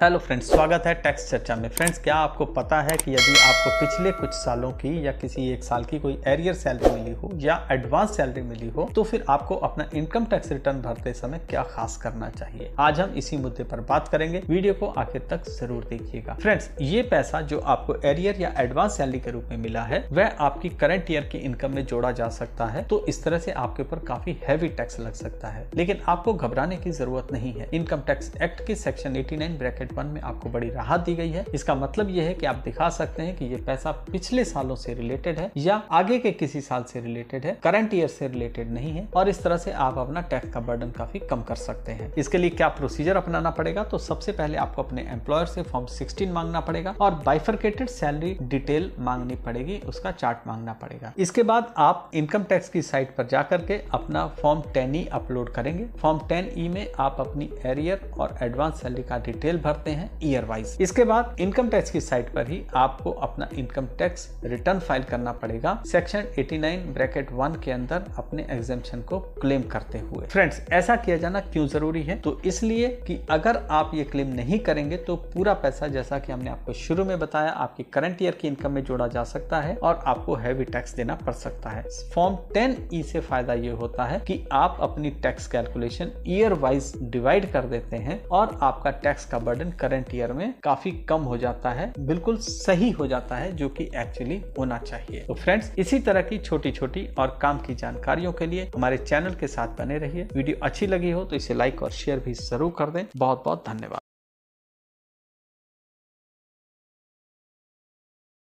Hello friends, स्वागत है tax चर्चा में। फ्रेंड्स, क्या आपको पता है कि यदि आपको पिछले कुछ सालों की या किसी एक साल की कोई एरियर सैलरी मिली हो या एडवांस सैलरी मिली हो तो फिर आपको अपना इनकम टैक्स रिटर्न भरते समय क्या खास करना चाहिए। आज हम इसी मुद्दे पर बात करेंगे। वीडियो को आखिर तक जरूर देखिएगा। फ्रेंड्स, ये पैसा जो आपको एरियर या एडवांस सैलरी के रूप में मिला है वह आपकी करंट ईयर की इनकम में जोड़ा जा सकता है, तो इस तरह से आपके ऊपर काफी हैवी टैक्स लग सकता है। लेकिन आपको घबराने की जरूरत नहीं है। इनकम टैक्स एक्ट के सेक्शन 89 ब्रैकेट 1 में आपको बड़ी राहत दी गई है। इसका मतलब यह है कि आप दिखा सकते हैं कि ये पैसा पिछले सालों से रिलेटेड है या आगे के किसी साल से रिलेटेड है, करंट ईयर से रिलेटेड नहीं है, और इस तरह से आप अपना टैक्स का बर्डन काफी कम कर सकते हैं। इसके लिए क्या प्रोसीजर अपनाना पड़ेगा, तो सबसे पहले आपको अपने एम्प्लॉयर से फॉर्म 16 मांगना पड़ेगा और बाइफरकेटेड सैलरी डिटेल मांगनी पड़ेगी, उसका चार्ट मांगना पड़ेगा। इसके बाद आप इनकम टैक्स की साइट पर जाकर के अपना फॉर्म 10E अपलोड करेंगे। फॉर्म 10E में आप अपनी एरियर और एडवांस सैलरी का डिटेल भरते हैं ईयर वाइज। इसके बाद इनकम टैक्स की साइट पर ही आपको अपना इनकम टैक्स रिटर्न फाइल करना पड़ेगा सेक्शन 89 ब्रैकेट 1 के अंदर अपने एग्जेम्पशन को क्लेम करते हुए। फ्रेंड्स, ऐसा किया जाना क्यों जरूरी है, तो इसलिए कि अगर आप ये क्लेम नहीं करेंगे तो पूरा पैसा, जैसा कि हमने आपको शुरू में बताया, आपकी करंट ईयर की इनकम में जोड़ा जा सकता है और आपको हैवी टैक्स देना पड़ सकता है। फॉर्म 10E से फायदा ये होता है कि आप अपनी tax calculation year wise divide कर देते हैं और आपका टैक्स का बर्डन करंट ईयर में काफी कम हो जाता है, बिल्कुल सही हो जाता है, जो कि एक्चुअली होना चाहिए। तो फ्रेंड्स, इसी तरह की छोटी छोटी और काम की जानकारियों के लिए हमारे चैनल के साथ बने रहिए। वीडियो अच्छी लगी हो तो इसे लाइक और शेयर भी जरूर कर दें। बहुत बहुत धन्यवाद।